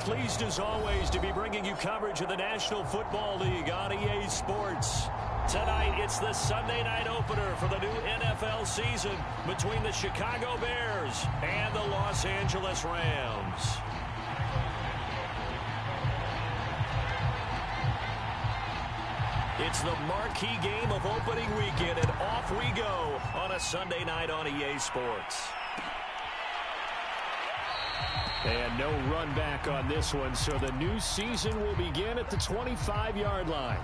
pleased as always to be bringing you coverage of the National Football League on EA Sports. Tonight, it's the Sunday night opener for the new NFL season between the Chicago Bears and the Los Angeles Rams. It's the marquee game of opening weekend, and off we go on a Sunday night on EA Sports. And no run back on this one, so the new season will begin at the 25-yard line.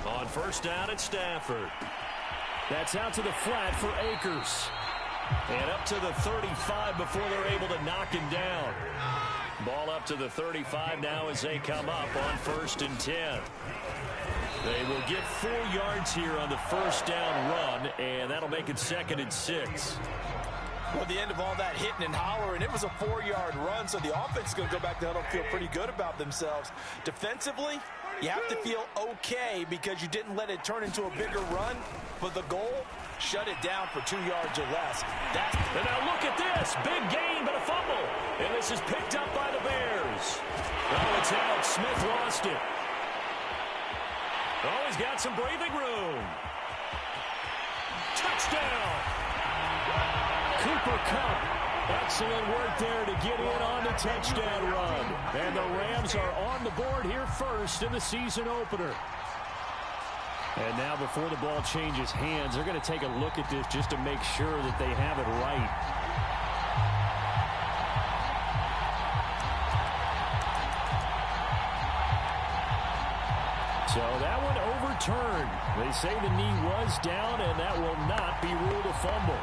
On first down at Stafford. That's out to the flat for Akers. And up to the 35 before they're able to knock him down. Ball up to the 35 now as they come up on 1st and 10. They will get 4 yards here on the first down run, and that'll make it 2nd and 6. Well, the end of all that hitting and hollering, it was a 4-yard run, so the offense is going to go back to huddle and feel pretty good about themselves. Defensively, you have to feel okay because you didn't let it turn into a bigger run, but the goal, shut it down for 2 yards or less. And now look at this. Big gain, but a fumble. And this is picked up by the Bears. Oh, it's out. Smith lost it. Oh, he's got some breathing room. Touchdown. Cooper Kupp. Excellent work there to get in on the touchdown run. And the Rams are on the board here first in the season opener. And now before the ball changes hands, they're going to take a look at this just to make sure that they have it right. So that one overturned. They say the knee was down, and that will not be ruled a fumble.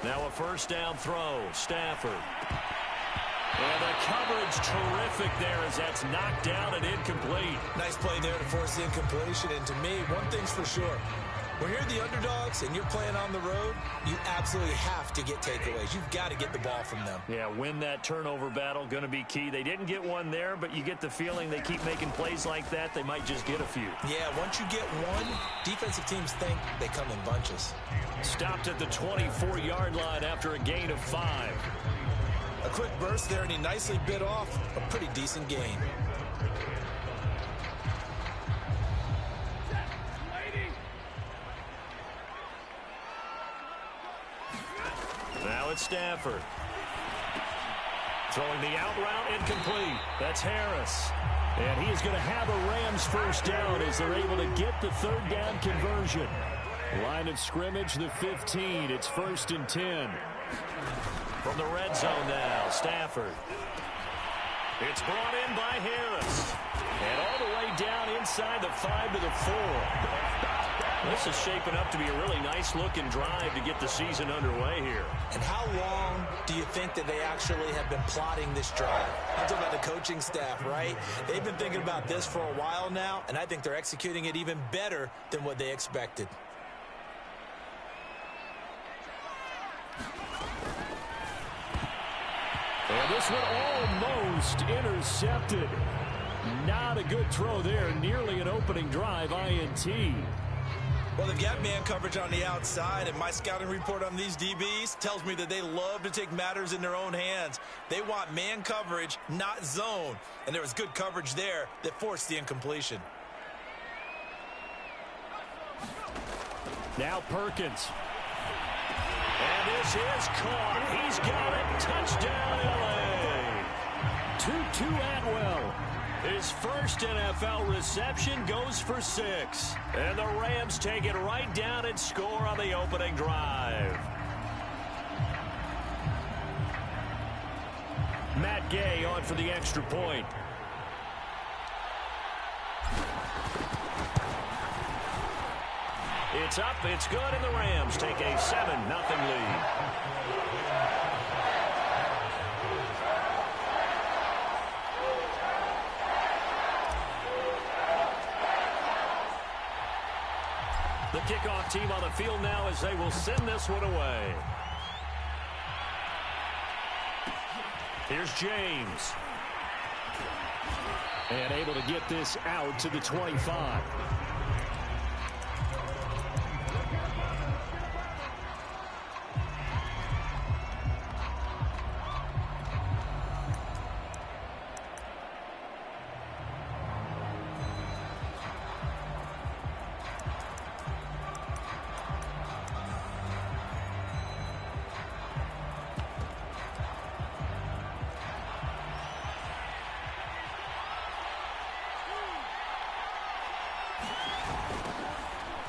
Now a first down throw. Stafford. And the coverage terrific there as that's knocked down and incomplete. Nice play there to force the incompletion. And to me, one thing's for sure. When you're the underdogs and you're playing on the road, you absolutely have to get takeaways. You've got to get the ball from them. Yeah, win that turnover battle, going to be key. They didn't get one there, but you get the feeling they keep making plays like that, they might just get a few. Yeah, once you get one, defensive teams think they come in bunches. Stopped at the 24-yard line after a gain of 5. A quick burst there, and he nicely bit off a pretty decent gain. Now it's Stafford. Throwing the out route incomplete. That's Harris. And he is going to have a Rams first down as they're able to get the 3rd down conversion. Line of scrimmage, the 15. It's 1st and 10. From the red zone now, Stafford. It's brought in by Harris. And all the way down inside the 5 to the 4. This is shaping up to be a really nice-looking drive to get the season underway here. And how long do you think that they actually have been plotting this drive? I'm talking about the coaching staff, right? They've been thinking about this for a while now, and I think they're executing it even better than what they expected. And this one almost intercepted. Not a good throw there. Nearly an opening drive INT. Well, they've got man coverage on the outside, and my scouting report on these DBs tells me that they love to take matters in their own hands. They want man coverage, not zone. And there was good coverage there that forced the incompletion. Now Perkins. And this is caught. He's got it. Touchdown, LA. Tutu Atwell. His first NFL reception goes for 6. And the Rams take it right down and score on the opening drive. Gay on for the extra point. It's up, it's good, and the Rams take a 7-0 lead. The kickoff team on the field now as they will send this one away. Here's James. And able to get this out to the 25.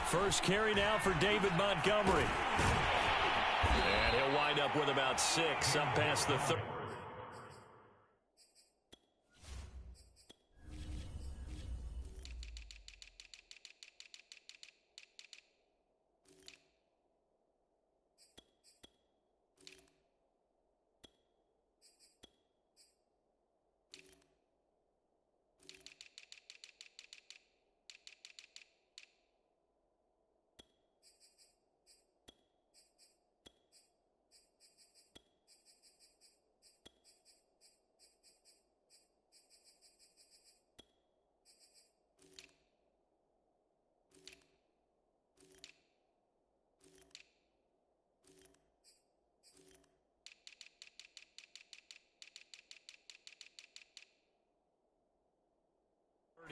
First carry now for David Montgomery. And he'll wind up with about 6 up past the 30.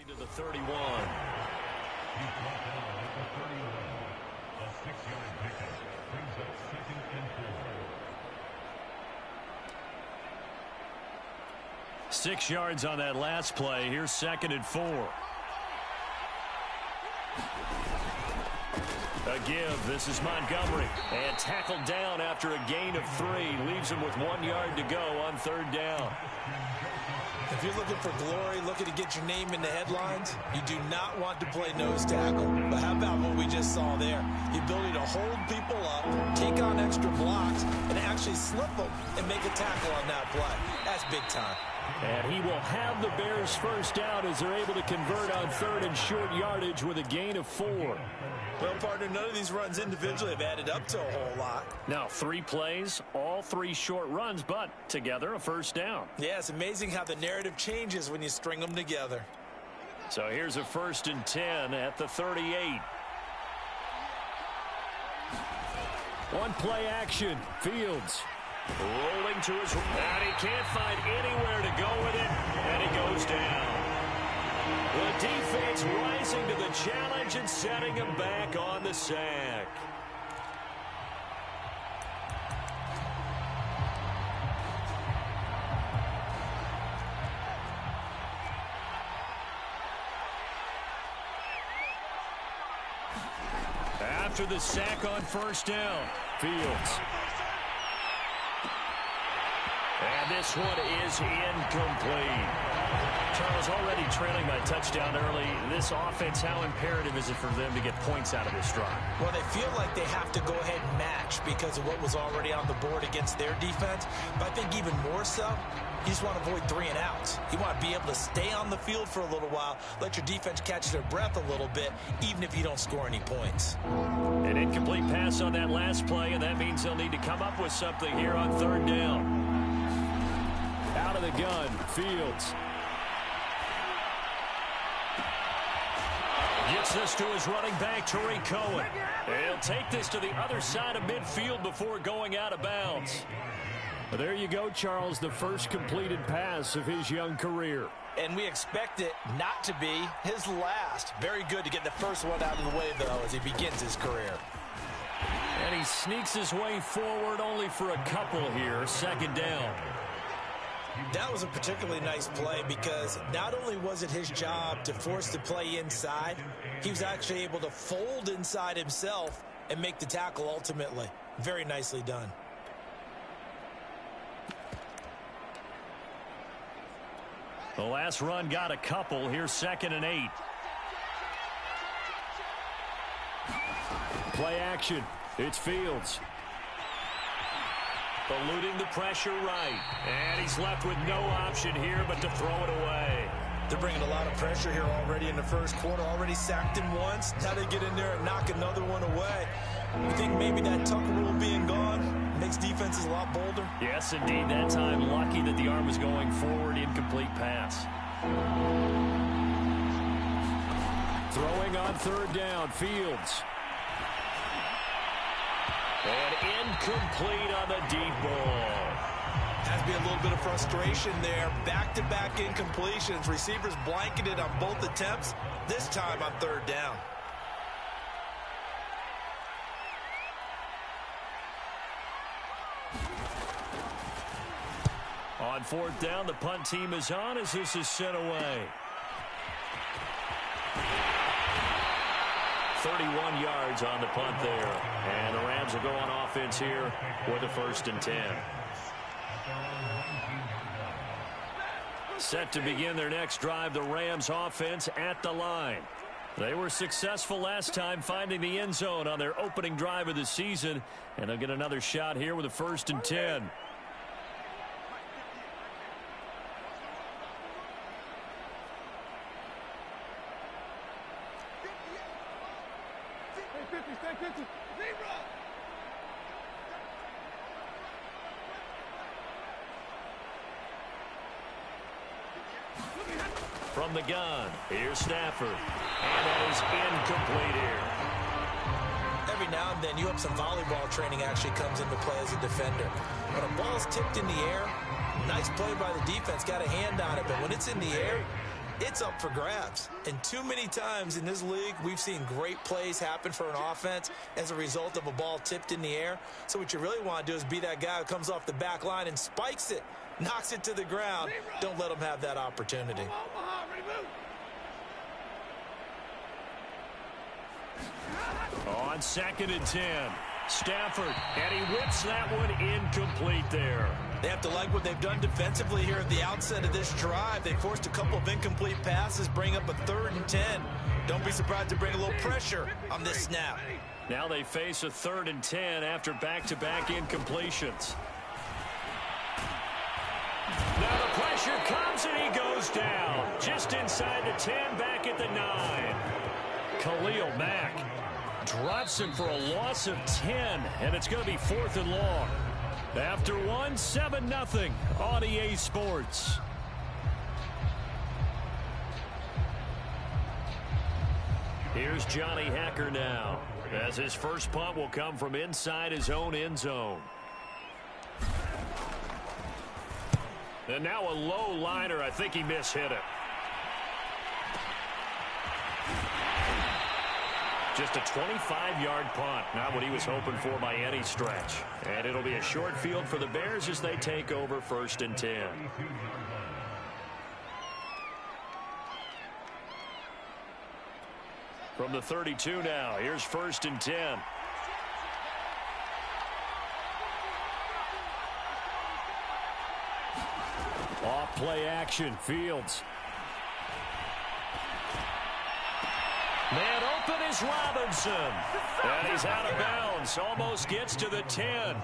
To the 31. He brought down at the 31. A 6-yard pickup brings up 2nd and 4. 6 yards on that last play. Here's 2nd and 4. A give. This is Montgomery. And tackled down after a gain of 3. Leaves him with 1 yard to go on 3rd down. If you're looking for glory, looking to get your name in the headlines, you do not want to play nose tackle. But how about what we just saw there? The ability to hold people up, take on extra blocks, and actually slip them and make a tackle on that play. That's big time. And he will have the Bears first down as they're able to convert on 3rd and short yardage with a gain of 4. Well, partner, none of these runs individually have added up to a whole lot. Now, 3 plays, all 3 short runs, but together a first down. Yeah, it's amazing how the narrative changes when you string them together. So here's a 1st and 10 at the 38. One play action. Fields rolling to his right. And he can't find anywhere to go with it, and he goes down. The defense rising to the challenge and setting him back on the sack. After the sack on 1st down, Fields. And this one is incomplete. Charles, already trailing by touchdown early. This offense, how imperative is it for them to get points out of this drive? Well, they feel like they have to go ahead and match because of what was already on the board against their defense. But I think even more so, you just want to avoid 3 and outs. You want to be able to stay on the field for a little while, let your defense catch their breath a little bit, even if you don't score any points. An incomplete pass on that last play, and that means they'll need to come up with something here on 3rd down. Out of the gun, Fields. Gets this to his running back, Tariq Cohen. He'll take this to the other side of midfield before going out of bounds. Well, there you go, Charles, the first completed pass of his young career. And we expect it not to be his last. Very good to get the first one out of the way, though, as he begins his career. And he sneaks his way forward only for a couple here. 2nd down. That was a particularly nice play because not only was it his job to force the play inside, he was actually able to fold inside himself and make the tackle ultimately. Very nicely done. The last run got a couple. Here's 2nd and 8. Play action. It's Fields. Eluding the pressure right. And he's left with no option here but to throw it away. They're bringing a lot of pressure here already in the first quarter. Already sacked him once. Now they get in there and knock another one away. You think maybe that Tucker rule being gone makes defenses a lot bolder? Yes, indeed. That time, lucky that the arm was going forward. Incomplete pass. Throwing on 3rd down, Fields. And incomplete on the deep ball. Has to be a little bit of frustration there. Back-to-back incompletions. Receivers blanketed on both attempts. This time on 3rd down. On 4th down, the punt team is on as this is sent away. 31 yards on the punt there. And the Rams will go on offense here with a 1st and 10. Set to begin their next drive, the Rams offense at the line. They were successful last time finding the end zone on their opening drive of the season. And they'll get another shot here with a 1st and 10. From the gun, here's Stafford. And that is incomplete here. Every now and then, you have some volleyball training actually comes into play as a defender. When a ball's tipped in the air, nice play by the defense, got a hand on it. But when it's in the air, it's up for grabs. And too many times in this league, we've seen great plays happen for an offense as a result of a ball tipped in the air. So what you really want to do is be that guy who comes off the back line and spikes it, knocks it to the ground. Don't let him have that opportunity. On 2nd and 10, Stafford, and he whips that one incomplete there. They have to like what they've done defensively here at the outset of this drive. They forced a couple of incomplete passes, bring up a 3rd and 10. Don't be surprised to bring a little pressure on this snap. Now they face a 3rd and 10 after back-to-back incompletions. Now the pressure comes and he goes down. Just inside the 10, back at the 9. Khalil Mack drops him for a loss of 10, and it's going to be 4th and long. After 7-0 on EA Sports. Here's Johnny Hacker now, as his first punt will come from inside his own end zone. And now a low liner. I think he mishit it. Just a 25-yard punt. Not what he was hoping for by any stretch. And it'll be a short field for the Bears as they take over 1st and 10. From the 32 now, here's 1st and 10. Off play action, Fields. Man open is Robinson. And he's out of bounds. Almost gets to the 10.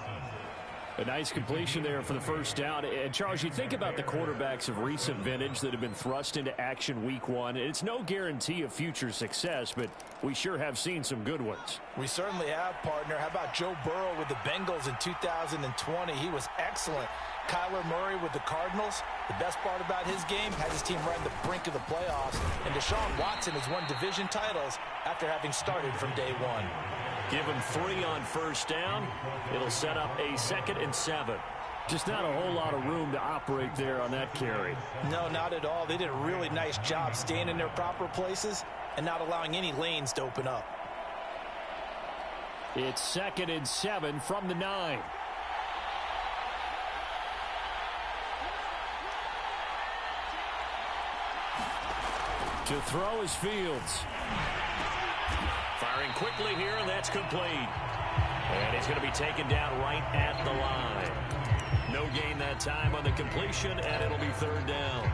A nice completion there for the 1st down. And, Charles, you think about the quarterbacks of recent vintage that have been thrust into action week 1. It's no guarantee of future success, but we sure have seen some good ones. We certainly have, partner. How about Joe Burrow with the Bengals in 2020? He was excellent. Kyler Murray with the Cardinals. The best part about his game, had his team right on the brink of the playoffs. And Deshaun Watson has won division titles after having started from day 1. Give him 3 on 1st down. It'll set up a 2nd and 7. Just not a whole lot of room to operate there on that carry. No, not at all. They did a really nice job staying in their proper places and not allowing any lanes to open up. It's 2nd and 7 from the 9. To throw is Fields. Firing quickly here, and that's complete. And he's going to be taken down right at the line. No gain that time on the completion, and it'll be 3rd down.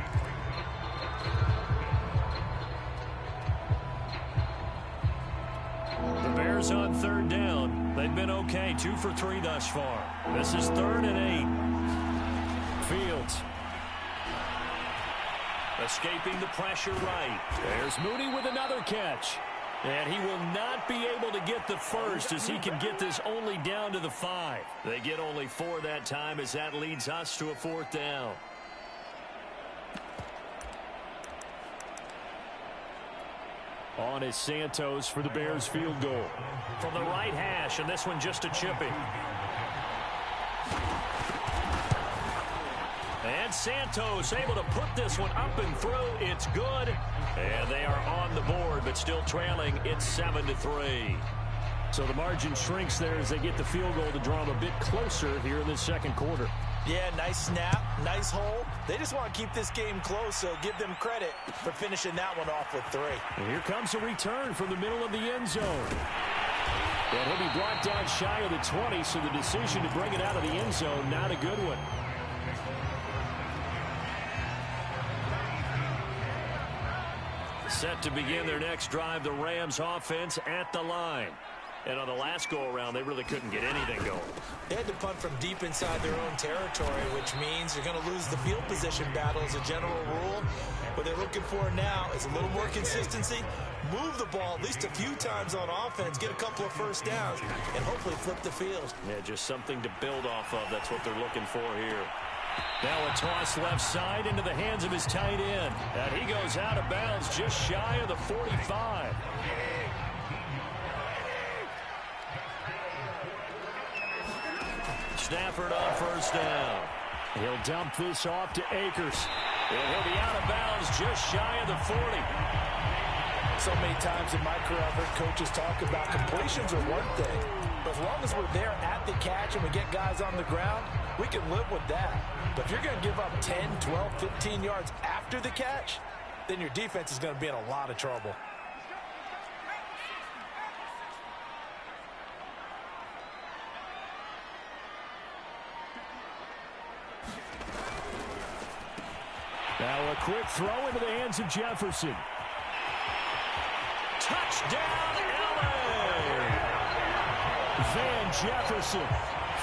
Bears on third down. They've been okay, 2 for 3 thus far. This is 3rd and 8. Fields. Escaping the pressure right. There's Mooney with another catch. And he will not be able to get the first as he can get this only down to the 5. They get only 4 that time as that leads us to a 4th down. On is Santos for the Bears field goal. From the right hash, and this one just a chipping. And Santos able to put this one up and through. It's good. And they are on the board, but still trailing. It's 7-3. So the margin shrinks there as they get the field goal to draw them a bit closer here in the second quarter. Yeah, nice snap, nice hole. They just want to keep this game close, so give them credit for finishing that one off with 3. And here comes a return from the middle of the end zone. And he'll be brought down shy of the 20, so the decision to bring it out of the end zone, not a good one. Set to begin their next drive, the Rams offense at the line. And on the last go-around, they really couldn't get anything going. They had to punt from deep inside their own territory, which means you're going to lose the field position battle as a general rule. What they're looking for now is a little more consistency, move the ball at least a few times on offense, get a couple of first downs, and hopefully flip the field. Yeah, just something to build off of. That's what they're looking for here. Now a toss left side into the hands of his tight end. And he goes out of bounds just shy of the 45. Stafford on first down. He'll dump this off to Akers. And he'll be out of bounds just shy of the 40. So many times in my career, I've heard coaches talk about completions are one thing. But as long as we're there at the catch and we get guys on the ground, we can live with that. But if you're going to give up 10, 12, 15 yards after the catch, then your defense is going to be in a lot of trouble. Now a quick throw into the hands of Jefferson. Touchdown, LA! Van Jefferson,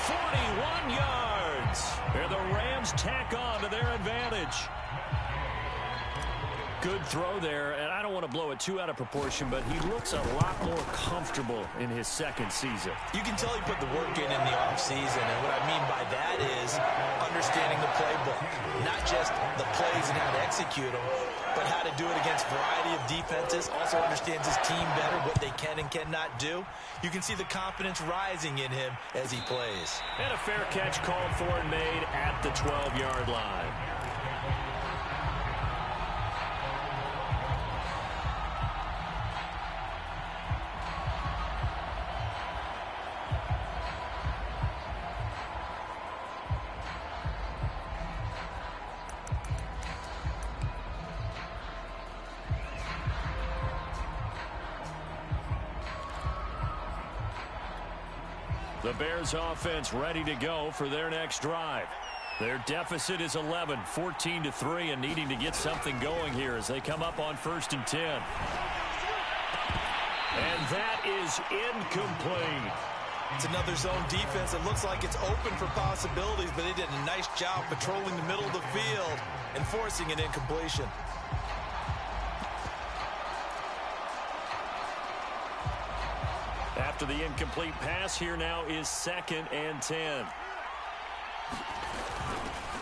41 yards. And the Rams tack on to their advantage. Good throw there, and I don't want to blow it too out of proportion, but he looks a lot more comfortable in his second season. You can tell he put the work in the offseason, and what I mean by that is understanding the playbook. Not just the plays and how to execute them, but how to do it against a variety of defenses. Also understands his team better, what they can and cannot do. You can see the confidence rising in him as he plays. And a fair catch called for and made at the 12-yard line. The Bears offense ready to go for their next drive. Their deficit is 11, 14-3, and needing to get something going here as they come up on 1st and 10. And that is incomplete. It's another zone defense. It looks like it's open for possibilities, but they did a nice job patrolling the middle of the field and forcing an incompletion. After the incomplete pass, here now is 2nd and 10.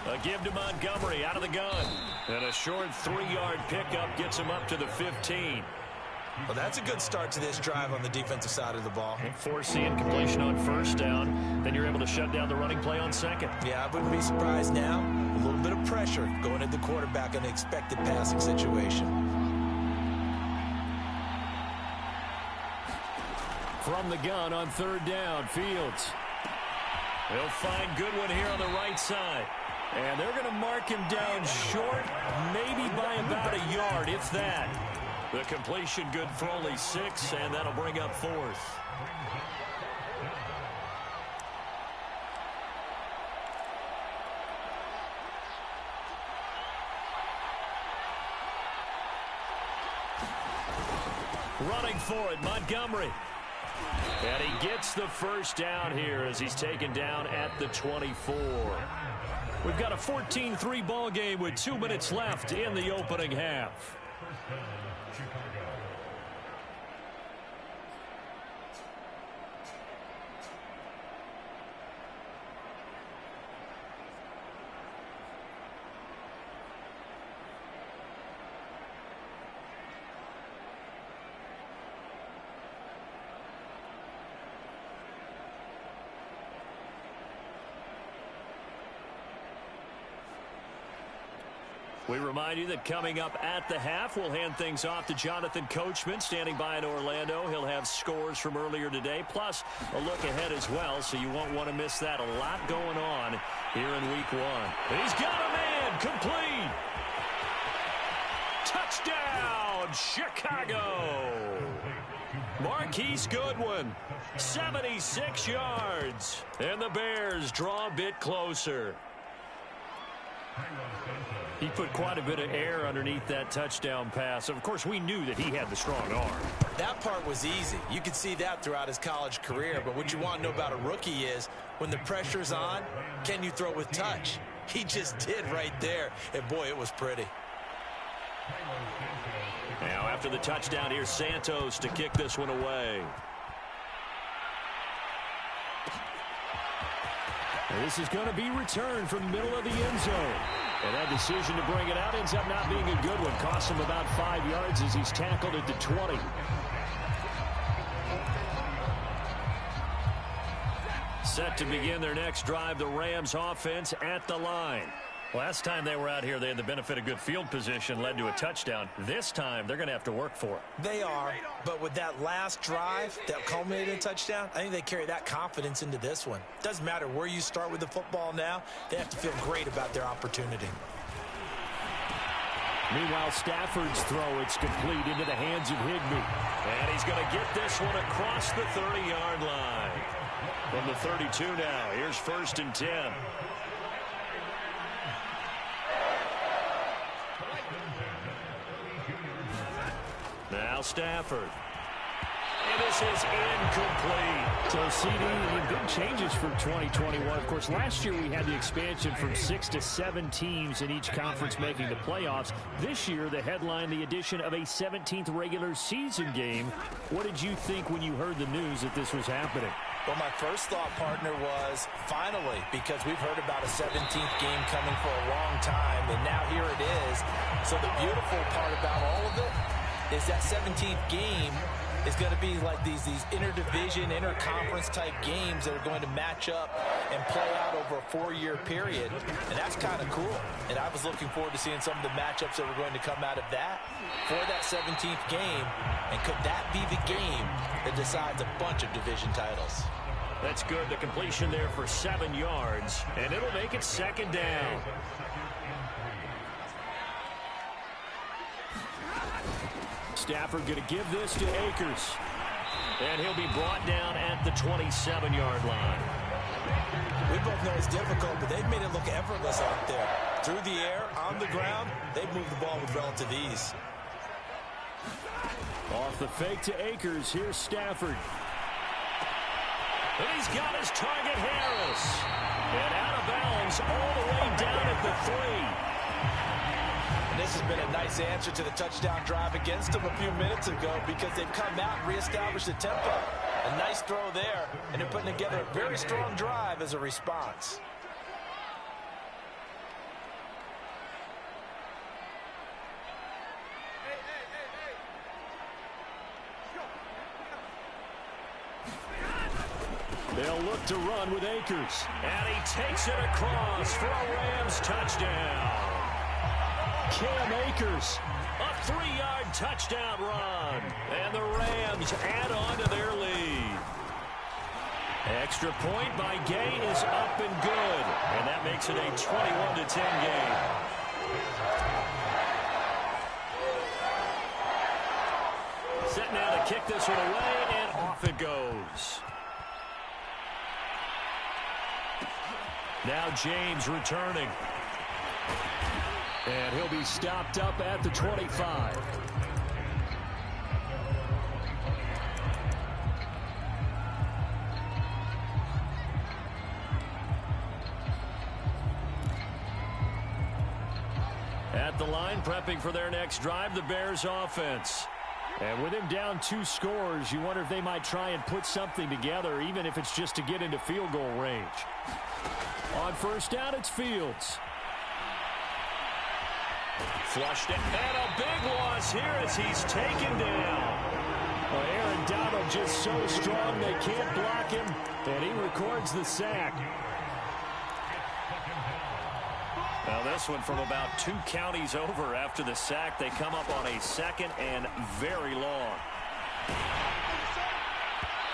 A give to Montgomery out of the gun. And a short 3-yard pickup gets him up to the 15. Well, that's a good start to this drive on the defensive side of the ball. And force the incompletion on 1st down. Then you're able to shut down the running play on 2nd. Yeah, I wouldn't be surprised now. A little bit of pressure going at the quarterback in an expected passing situation. From the gun on 3rd down, Fields. He'll find Goodwin here on the right side. And they're going to mark him down short, maybe by about a yard, if that. The completion good for only 6, and that'll bring up 4th. Running for it, Montgomery. And he gets the first down here as he's taken down at the 24. We've got a 14-3 ball game with 2 minutes left in the opening half. We remind you that coming up at the half, we'll hand things off to Jonathan Coachman, standing by in Orlando. He'll have scores from earlier today, plus a look ahead as well, so you won't want to miss that. A lot going on here in week 1. And he's got a man complete. Touchdown, Chicago. Marquise Goodwin, 76 yards. And the Bears draw a bit closer. He put quite a bit of air underneath that touchdown pass. Of course, we knew that he had the strong arm. That part was easy. You could see that throughout his college career. But what you want to know about a rookie is when the pressure's on, can you throw with touch? He just did right there. And, boy, it was pretty. Now, after the touchdown, here's Santos to kick this one away. And this is going to be returned from the middle of the end zone. And that decision to bring it out ends up not being a good one. Cost him about 5 yards as he's tackled at the 20. Set to begin their next drive, the Rams offense at the line. Last time they were out here, they had the benefit of good field position, led to a touchdown. This time, they're going to have to work for it. They are, but with that last drive that culminated in a touchdown, I think they carry that confidence into this one. Doesn't matter where you start with the football now, they have to feel great about their opportunity. Meanwhile, Stafford's throw, it's complete into the hands of Higbee. And he's going to get this one across the 30-yard line. From the 32 now, here's 1st and 10. Now Stafford. And this is incomplete. So, CD, big changes for 2021. Of course, last year we had the expansion from 6 to 7 teams in each conference making the playoffs. This year, the headline, the addition of a 17th regular season game. What did you think when you heard the news that this was happening? Well, my first thought, partner, was finally, because we've heard about a 17th game coming for a long time, and now here it is. So the beautiful part about all of it is that 17th game is going to be like these interdivision, interconference type games that are going to match up and play out over a 4-year period. And that's kind of cool. And I was looking forward to seeing some of the matchups that were going to come out of that for that 17th game. And could that be the game that decides a bunch of division titles? That's good. The completion there for 7 yards. And it'll make it 2nd down. Stafford going to give this to Akers. And he'll be brought down at the 27-yard line. We both know it's difficult, but they've made it look effortless out there. Through the air, on the ground, they've moved the ball with relative ease. Off the fake to Akers, here's Stafford. And he's got his target, Harris. And out of bounds all the way down at the 3. And this has been a nice answer to the touchdown drive against them a few minutes ago because they've come out and reestablished the tempo. A nice throw there, and they're putting together a very strong drive as a response. They'll look to run with Akers. And he takes it across for a Rams touchdown. Cam Akers, a 3-yard touchdown run. And the Rams add on to their lead. Extra point by Gay is up and good. And that makes it a 21-10 game. Set now to kick this one away, and off it goes. Now James returning. And he'll be stopped up at the 25. line, prepping for their next drive, the Bears offense. And with him down 2 scores, you wonder if they might try and put something together, even if it's just to get into field goal range. On first down, it's Fields. Flushed it, and a big loss here as he's taken down. Well, Aaron Donald just so strong they can't block him, and he records the sack. Now this one from about 2 counties over after the sack. They come up on a 2nd and very long.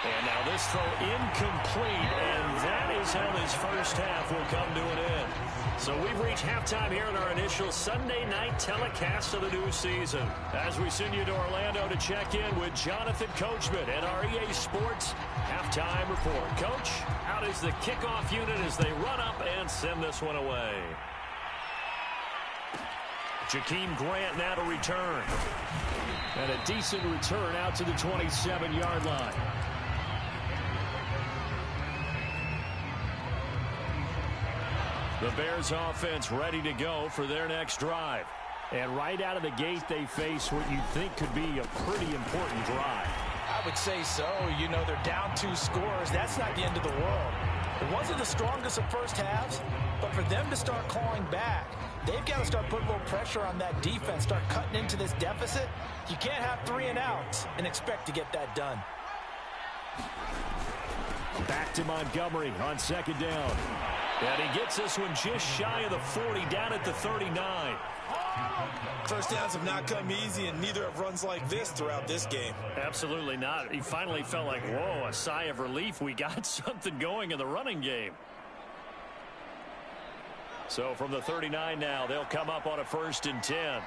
And now this throw incomplete, and that is how this first half will come to an end. So we've reached halftime here in our initial Sunday night telecast of the new season. As we send you to Orlando to check in with Jonathan Coachman and our EA Sports halftime report. Coach, out is the kickoff unit as they run up and send this one away. Jakeem Grant now to return. And a decent return out to the 27-yard line. The Bears offense ready to go for their next drive. And right out of the gate, they face what you think could be a pretty important drive. I would say so. You know, they're down 2 scores. That's not the end of the world. It wasn't the strongest of first halves, but for them to start clawing back, they've got to start putting a little pressure on that defense, start cutting into this deficit. You can't have 3 and outs and expect to get that done. Back to Montgomery on 2nd down. And he gets this one just shy of the 40, down at the 39. First downs have not come easy, and neither have runs like this throughout this game. Absolutely not. He finally felt like, whoa, a sigh of relief. We got something going in the running game. So from the 39 now, they'll come up on a 1st and 10.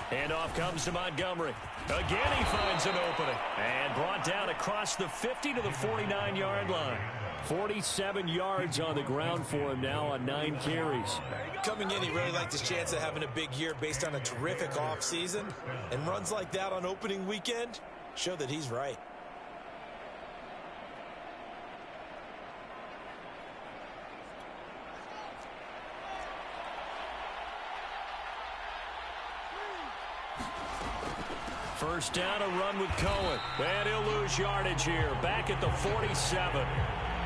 Handoff comes to Montgomery. Again, he finds an opening. And brought down across the 50 to the 49-yard line. 47 yards on the ground for him now on 9 carries. Coming in, he really liked his chance of having a big year based on a terrific offseason. And runs like that on opening weekend show that he's right. First down, a run with Cohen. And he'll lose yardage here. Back at the 47.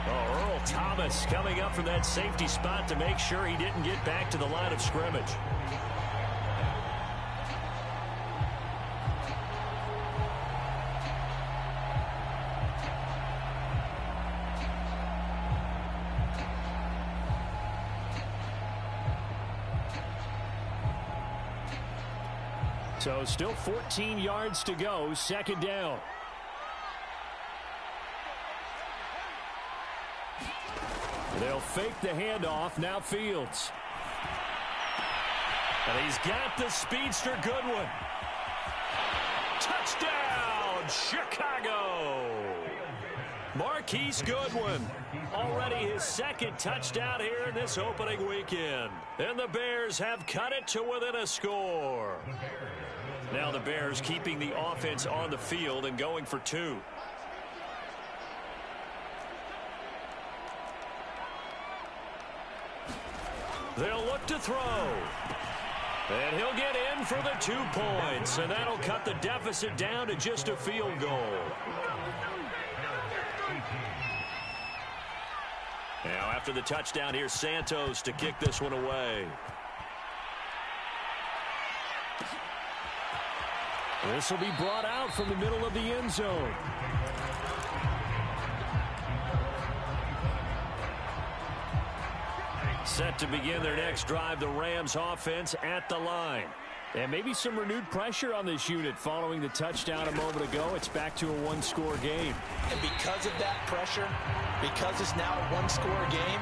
Oh, Earl Thomas coming up from that safety spot to make sure he didn't get back to the line of scrimmage. So still 14 yards to go, 2nd down. They'll fake the handoff, now Fields. And he's got the speedster Goodwin. Touchdown, Chicago! Marquise Goodwin, already his 2nd touchdown here in this opening weekend. And the Bears have cut it to within a score. Now the Bears keeping the offense on the field and going for 2. They'll look to throw. And he'll get in for the 2 points. And that'll cut the deficit down to just a field goal. Now after the touchdown, here's Santos to kick this one away. This will be brought out from the middle of the end zone. Set to begin their next drive, the Rams offense at the line. And maybe some renewed pressure on this unit following the touchdown a moment ago. It's back to a 1-score game. And because of that pressure, because it's now a 1-score game,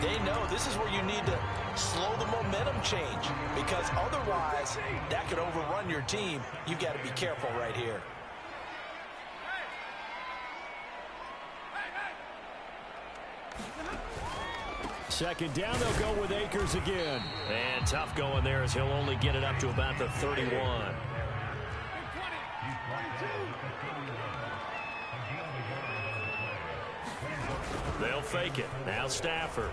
they know this is where you need to slow the momentum change, because otherwise that could overrun your team. You've got to be careful right here. Second down, they'll go with Akers again. And tough going there as he'll only get it up to about the 31. They'll fake it. Now Stafford.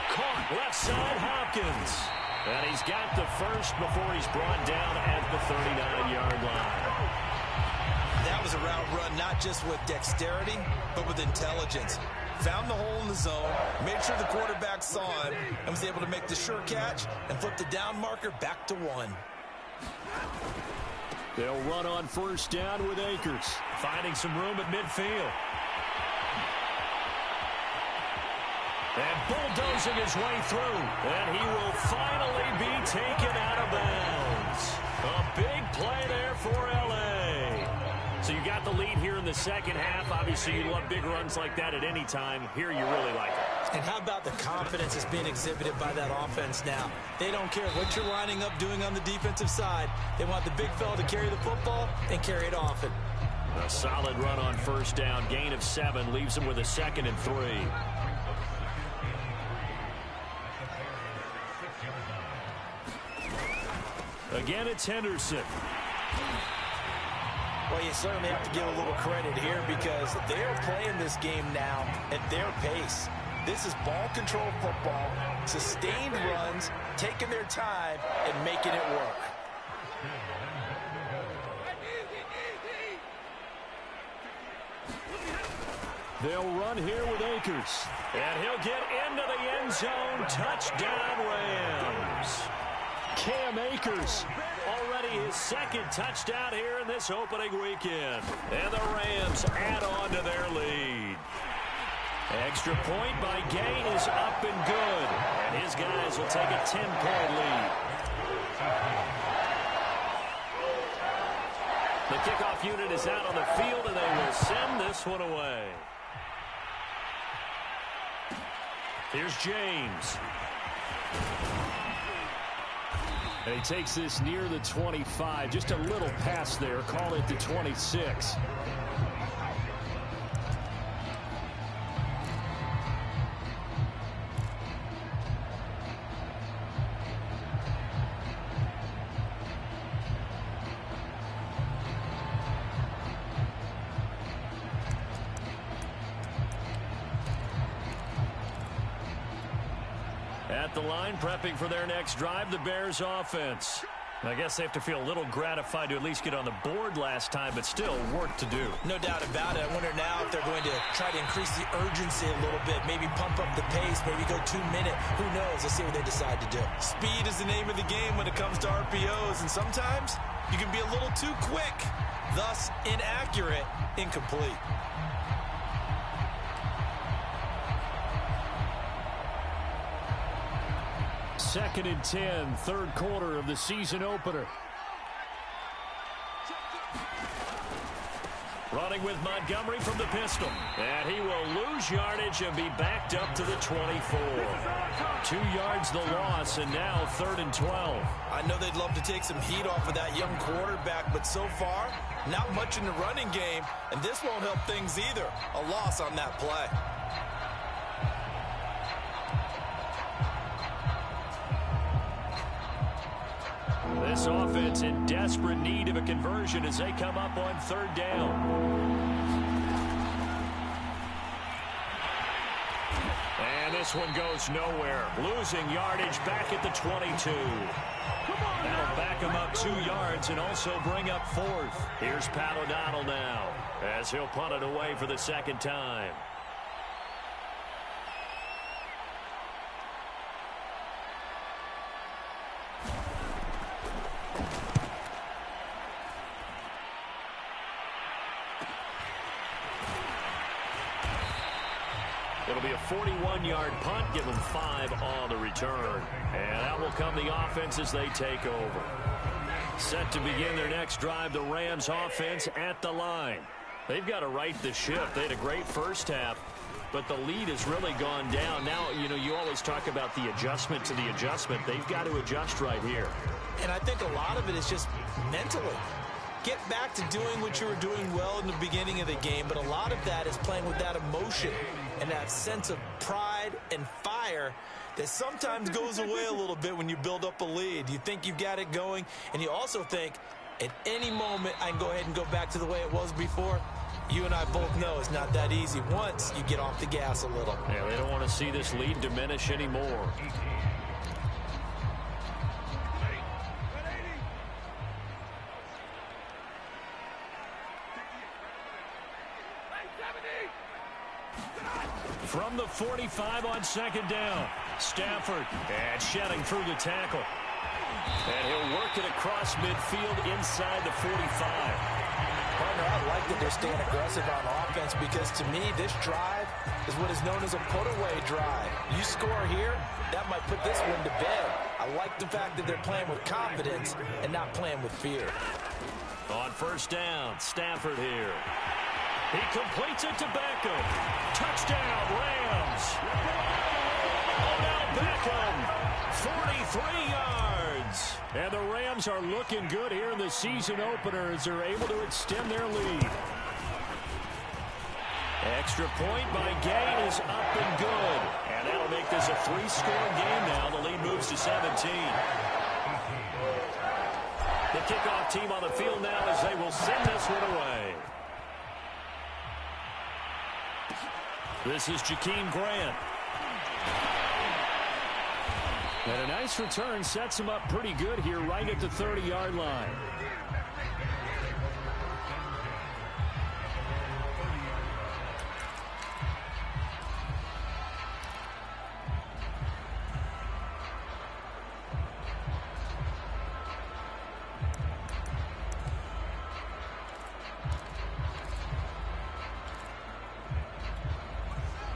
Caught left side, Hopkins. And he's got the first before he's brought down at the 39-yard line. That was a route run not just with dexterity, but with intelligence. Found the hole in the zone, made sure the quarterback saw him, and was able to make the sure catch and flip the down marker back to 1. They'll run on first down with Akers, finding some room at midfield. And bulldozing his way through, and he will finally be taken out of bounds. A big play there for L.A. So you got the lead here in the second half. Obviously, you love big runs like that at any time. Here, you really like it. And how about the confidence that's being exhibited by that offense now? They don't care what you're lining up doing on the defensive side. They want the big fella to carry the football and carry it often. A solid run on first down. Gain of 7 leaves him with a 2nd and 3. Again, it's Henderson. Well, you certainly have to give a little credit here because they're playing this game now at their pace. This is ball control football, sustained runs, taking their time and making it work. They'll run here with Akers. And he'll get into the end zone. Touchdown, Rams. Cam Akers, already his 2nd touchdown here in this opening weekend. And the Rams add on to their lead. Extra point by Gain is up and good. And his guys will take a 10-point lead. The kickoff unit is out on the field, and they will send this one away. Here's James. And he takes this near the 25. Just a little pass there. Call it the 26. At the line, prepping for their next drive, the Bears offense. I guess they have to feel a little gratified to at least get on the board last time, but still work to do. No doubt about it. I wonder now if they're going to try to increase the urgency a little bit, maybe pump up the pace, maybe go 2-minute. Who knows? Let's see what they decide to do. Speed is the name of the game when it comes to RPOs, and sometimes you can be a little too quick, thus inaccurate, incomplete. Second and 10, third quarter of the season opener. Running with Montgomery from the pistol. And he will lose yardage and be backed up to the 24. 2 yards the loss, and now 3rd and 12. I know they'd love to take some heat off of that young quarterback, but so far, not much in the running game, and this won't help things either. A loss on that play. This offense in desperate need of a conversion as they come up on 3rd down. And this one goes nowhere. Losing yardage back at the 22. That'll back him up 2 yards and also bring up 4th. Here's Pat O'Donnell now as he'll punt it away for the 2nd time. It'll be a 41-yard punt, give them 5 on the return. And that will come the offense as they take over. Set to begin their next drive, the Rams offense at the line. They've got to right the ship. They had a great first half, but the lead has really gone down. Now, you know, you always talk about the adjustment to the adjustment. They've got to adjust right here. And I think a lot of it is just mentally. Get back to doing what you were doing well in the beginning of the game, but a lot of that is playing with that emotion and that sense of pride and fire that sometimes goes away a little bit when you build up a lead. You think you've got it going, and you also think at any moment I can go ahead and go back to the way it was before. you and I both know it's not that easy once you get off the gas a little. Yeah, they don't want to see this lead diminish anymore. From the 45 on second down, Stafford, and shedding through the tackle. And he'll work it across midfield inside the 45. Partner, I like that they're staying aggressive on offense because to me, this drive is what is known as a put-away drive. You score here, that might put this one to bed. I like the fact that they're playing with confidence and not playing with fear. On first down, Stafford here. He completes it to Beckham. Touchdown, Rams. Odell Beckham, 43 yards. And the Rams are looking good here in the season opener as they're able to extend their lead. Extra point by Gay is up and good. And that'll make this a 3-score game now. The lead moves to 17. The kickoff team on the field now as they will send this one away. This is Jakeem Grant. And a nice return sets him up pretty good here right at the 30-yard line.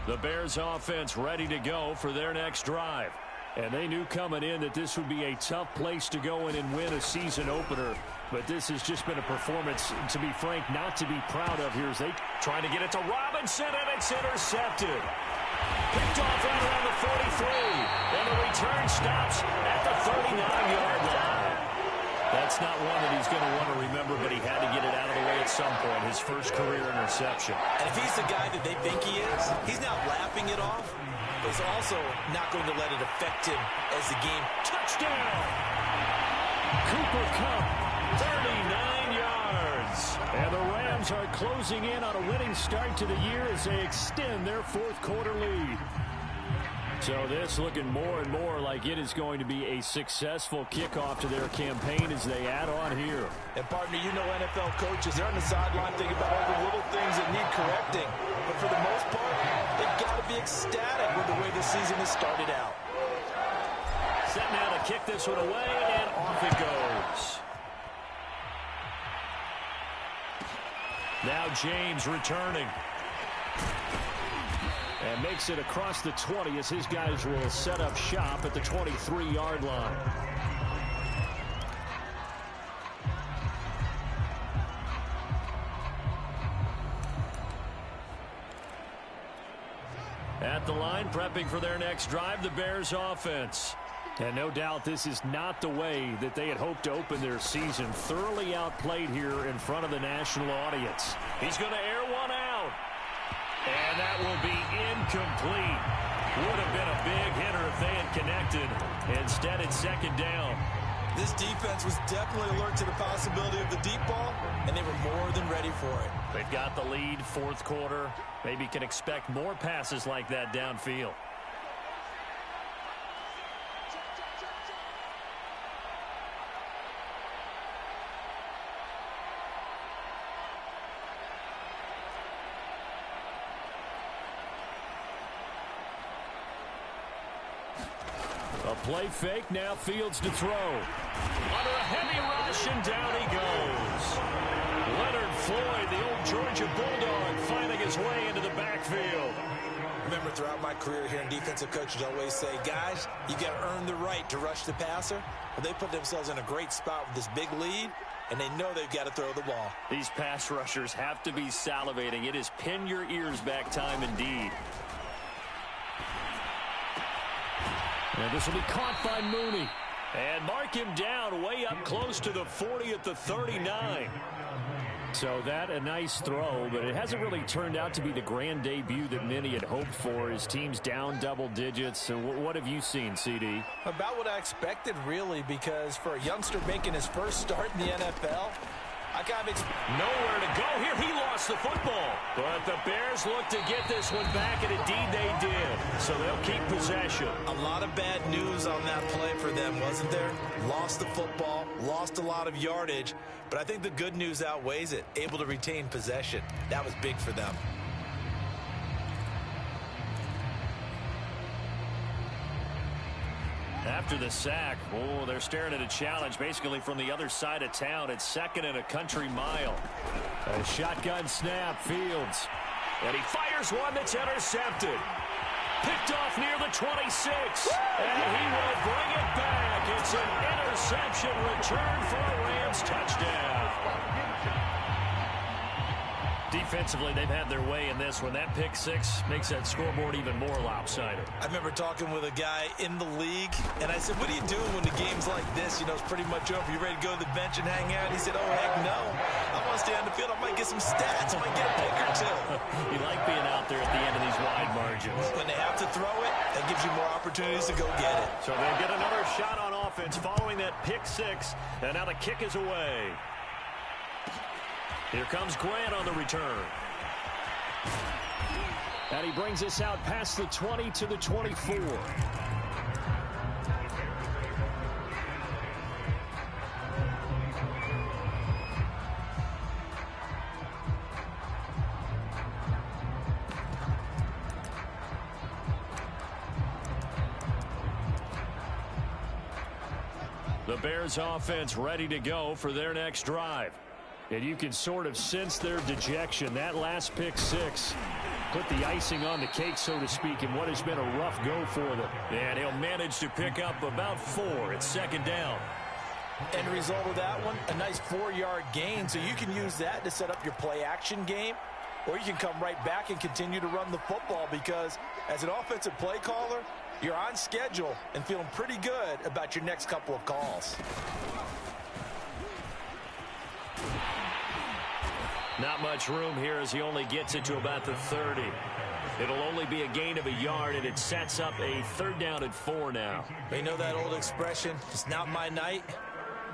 The Bears offense ready to go for their next drive. And they knew coming in that this would be a tough place to go in and win a season opener. But this has just been a performance, to be frank, not to be proud of here as they trying to get it to Robinson, and it's intercepted. Picked off right around the 43. And the return stops at the 39-yard line. That's not one that he's going to want to remember, but he had to get it out of the way at some point, his first career interception. And if he's the guy that they think he is, he's not laughing it off, but he's also not going to let it affect him as the game. Touchdown! Cooper Kupp, 39 yards. And the Rams are closing in on a winning start to the year as they extend their fourth-quarter lead. So this looking more and more like it is going to be a successful kickoff to their campaign as they add on here. And partner, you know NFL coaches, they're on the sideline thinking about all the little things that need correcting. But for the most part, they've got to be ecstatic with the way the season has started out. Set now to kick this one away, and off it goes. Now James returning. And makes it across the 20 as his guys will set up shop at the 23-yard line. At the line, prepping for their next drive, the Bears offense. And no doubt this is not the way that they had hoped to open their season. Thoroughly outplayed here in front of the national audience. He's going to air one out. And that will be incomplete. Would have been a big hitter if they had connected. Instead, it's second down. This defense was definitely alert to the possibility of the deep ball, and they were more than ready for it. They've got the lead, fourth quarter. Maybe can expect more passes like that downfield. A play fake, now Fields to throw. Under a heavy rush, and down he goes. Leonard Floyd, the old Georgia Bulldog, finding his way into the backfield. Remember, throughout my career here in defensive coaches always say, guys, you got to earn the right to rush the passer. Well, they put themselves in a great spot with this big lead, and they know they've got to throw the ball. These pass rushers have to be salivating. It is pin your ears back time indeed. And this will be caught by Mooney. And mark him down way up close to the 40 at the 39. So that a nice throw, but it hasn't really turned out to be the grand debut that many had hoped for. His team's down double digits. So what have you seen, CD? About what I expected, really, because for a youngster making his first start in the NFL, Nowhere to go here. He lost the football. But the Bears look to get this one back, and indeed they did. So they'll keep possession. A lot of bad news on that play for them, wasn't there? Lost the football, lost a lot of yardage. But I think the good news outweighs it. Able to retain possession. That was big for them. After the sack, they're staring at a challenge basically from the other side of town. It's 2nd and a country mile. A shotgun snap, Fields. And he fires one that's intercepted. Picked off near the 26. And he will bring it back. It's an interception return for a Rams touchdown. Defensively, they've had their way in this one. That pick six makes that scoreboard even more lopsided. I remember talking with a guy in the league, and I said, what are you doing when the game's like this? You know, it's pretty much over. You ready to go to the bench and hang out? He said, oh, heck no. I want to stay on the field. I might get some stats. I might get a pick or two. You like being out there at the end of these wide margins. When they have to throw it, that gives you more opportunities to go get it. So they'll get another shot on offense following that pick six, and now the kick is away. Here comes Grant on the return. And he brings us out past the 20 to the 24. The Bears offense ready to go for their next drive. And you can sort of sense their dejection. That last pick six put the icing on the cake, so to speak, in what has been a rough go for them. And he'll manage to pick up about 4. It's 2nd down. End result of that one, a nice 4-yard gain. So you can use that to set up your play-action game, or you can come right back and continue to run the football, because as an offensive play caller, you're on schedule and feeling pretty good about your next couple of calls. Not much room here as he only gets it to about the 30. It'll only be a gain of a yard, and it sets up a 3rd down and 4 now. You know that old expression, it's not my night?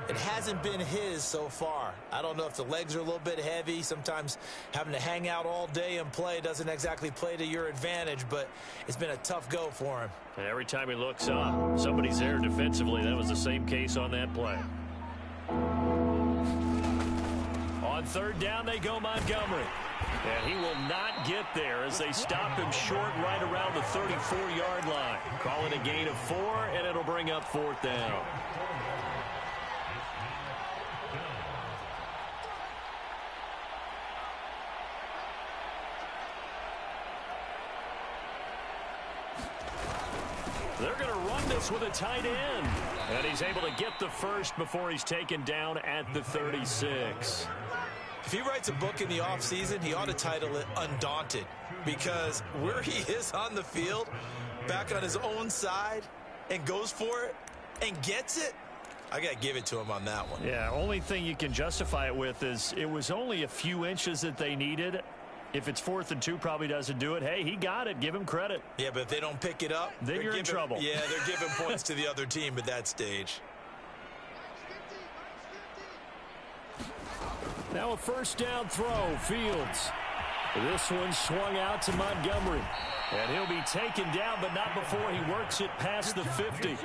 It hasn't been his so far. I don't know if the legs are a little bit heavy. Sometimes having to hang out all day and play doesn't exactly play to your advantage, but it's been a tough go for him. And every time he looks up, somebody's there defensively. That was the same case on that play. On 3rd down, they go Montgomery. And he will not get there as they stop him short right around the 34-yard line. Call it a gain of 4, and it'll bring up 4th down. They're going to run this with a tight end. And he's able to get the first before he's taken down at the 36. If he writes a book in the offseason, he ought to title it Undaunted, because where he is on the field, back on his own side, and goes for it and gets it, I got to give it to him on that one. Yeah, only thing you can justify it with is it was only a few inches that they needed. If it's 4th and 2, probably doesn't do it. Hey, he got it. Give him credit. Yeah, but if they don't pick it up, then you're in trouble. Yeah, they're giving points to the other team at that stage. Now a 1st down throw, Fields. This one swung out to Montgomery. And he'll be taken down, but not before he works it past the 50.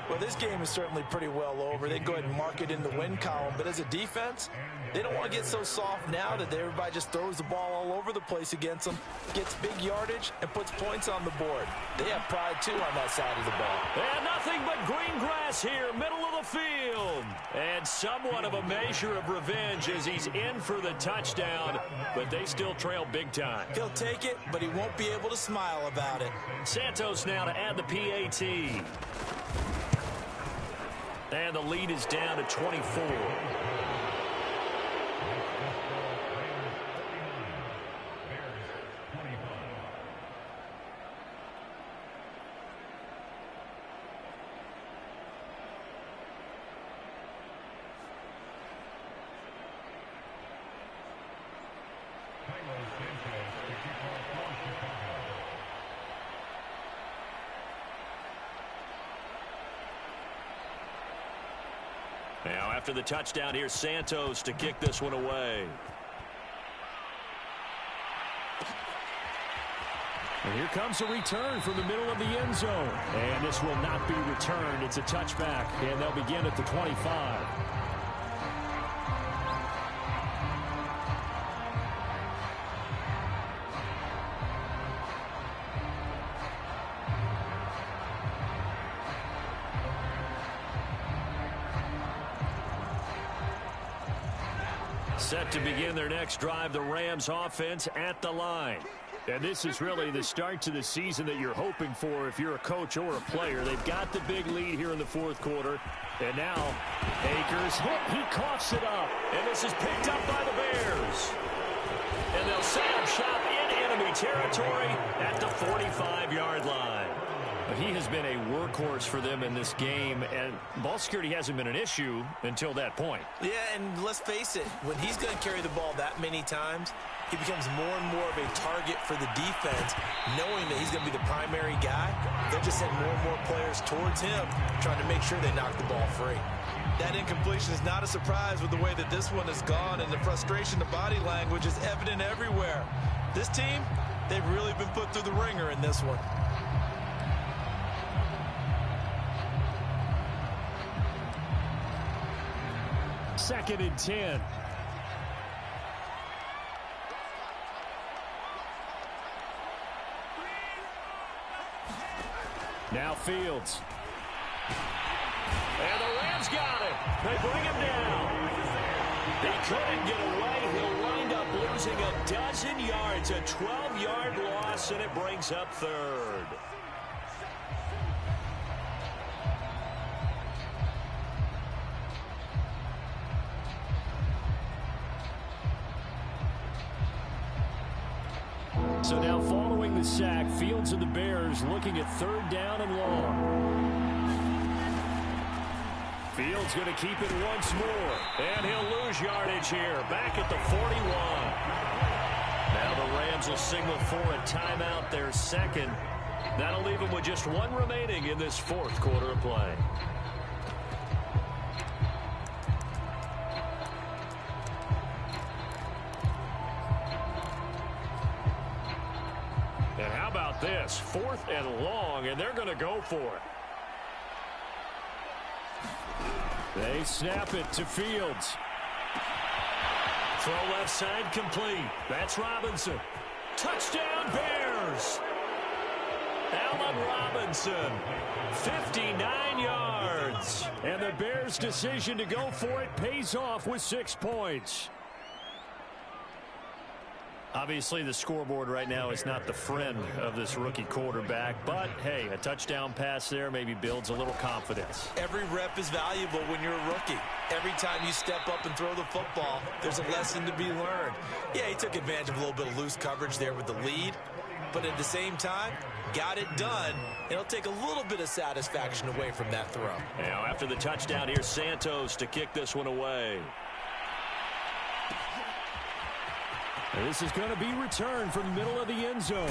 Well, this game is certainly pretty well over. They go ahead and mark it in the win column. But as a defense, they don't want to get so soft now that everybody just throws the ball all over the place against them, gets big yardage, and puts points on the board. They have pride, too, on that side of the ball. And nothing but green grass here, middle of the field. And somewhat of a measure of revenge as he's in for the touchdown, but they still trail big time. He'll take it, but he won't be able to smile about it. Santos now to add the PAT. And the lead is down to 24. After the touchdown, here's Santos to kick this one away. And here comes a return from the middle of the end zone. And this will not be returned. It's a touchback, and they'll begin at the 25. Set to begin their next drive, the Rams offense at the line. And this is really the start to the season that you're hoping for if you're a coach or a player. They've got the big lead here in the fourth quarter. And now Akers hit. He coughs it up. And this is picked up by the Bears. And they'll set up shop in enemy territory at the 45-yard line. He has been a workhorse for them in this game, and ball security hasn't been an issue until that point. Yeah, and let's face it, when he's going to carry the ball that many times, he becomes more and more of a target for the defense, knowing that he's going to be the primary guy. They'll just send more and more players towards him, trying to make sure they knock the ball free. That incompletion is not a surprise with the way that this one has gone, and the frustration, the body language is evident everywhere. This team, they've really been put through the ringer in this one. Second and 10. Now Fields. And the Rams got it. They bring him down. He couldn't get away. He'll wind up losing a dozen yards. A 12-yard loss, and it brings up third. So now following the sack, Fields and the Bears looking at third down and long. Fields going to keep it once more. And he'll lose yardage here. Back at the 41. Now the Rams will signal for a timeout, their second. That'll leave them with just one remaining in this fourth quarter of play. And how about this? Fourth and long, and they're going to go for it. They snap it to Fields. Throw left side complete. That's Robinson. Touchdown Bears! Allen Robinson, 59 yards. And the Bears' decision to go for it pays off with 6 points. Obviously, the scoreboard right now is not the friend of this rookie quarterback. But, hey, a touchdown pass there maybe builds a little confidence. Every rep is valuable when you're a rookie. Every time you step up and throw the football, there's a lesson to be learned. Yeah, he took advantage of a little bit of loose coverage there with the lead. But at the same time, got it done. It'll take a little bit of satisfaction away from that throw. Now, after the touchdown, here's Santos to kick this one away. This is going to be returned from the middle of the end zone.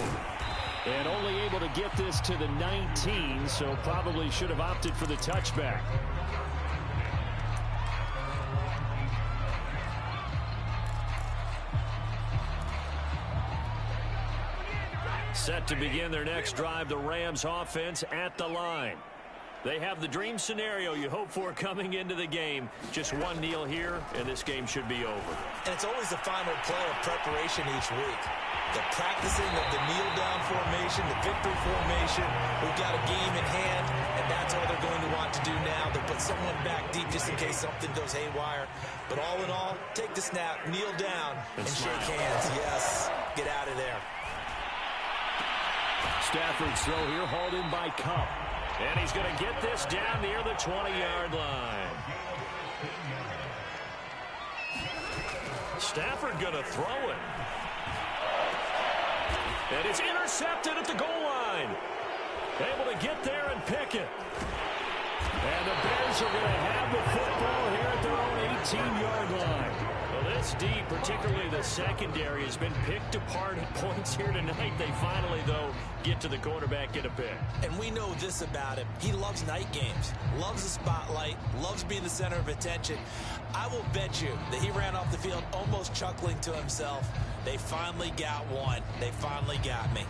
And only able to get this to the 19, so probably should have opted for the touchback. Set to begin their next drive, the Rams offense at the line. They have the dream scenario you hope for coming into the game. Just one kneel here, and this game should be over. And it's always the final play of preparation each week. The practicing of the kneel-down formation, the victory formation. We've got a game in hand, and that's all they're going to want to do now. They'll put someone back deep just in case something goes haywire. But all in all, take the snap, kneel down, and shake hands. Yes, get out of there. Stafford's throw here hauled in by Cup. And he's going to get this down near the 20-yard line. Stafford going to throw it. And it's intercepted at the goal line. Able to get there and pick it. And the Bears are going to have the football here at their own 18-yard line. Well, This deep, particularly the secondary, has been picked apart at points here tonight. They finally, though, get to the quarterback, get a pick. And we know this about him. He loves night games, loves the spotlight, loves being the center of attention. I will bet you that he ran off the field almost chuckling to himself. They finally got one. They finally got me.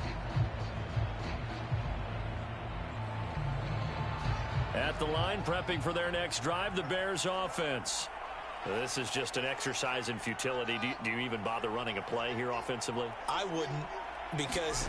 At the line, prepping for their next drive, the Bears offense. This is just an exercise in futility. Do you even bother running a play here offensively? I wouldn't, because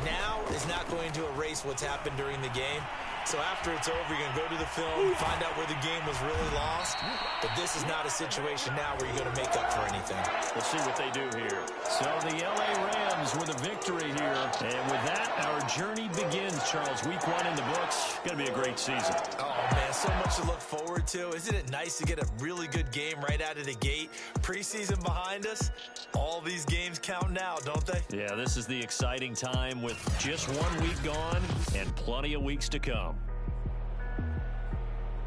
now is not going to erase what's happened during the game. So after it's over, you're going to go to the film, find out where the game was really lost. But this is not a situation now where you're going to make up for anything. We'll see what they do here. So the L.A. Rams with a victory here. And with that, our journey begins, Charles. Week 1 in the books. Going to be a great season. Oh, man, so much to look forward to. Isn't it nice to get a really good game right out of the gate? Preseason behind us. All these games count now, don't they? Yeah, this is the exciting time with just 1 week gone and plenty of weeks to come.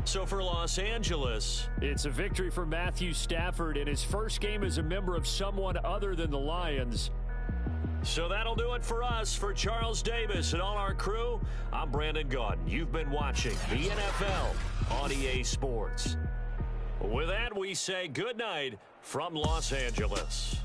So for Los Angeles, it's a victory for Matthew Stafford in his first game as a member of someone other than the Lions. So that'll do it for us. For Charles Davis and all our crew, I'm Brandon Gaudin. You've been watching the NFL on EA Sports. With that, we say good night from Los Angeles.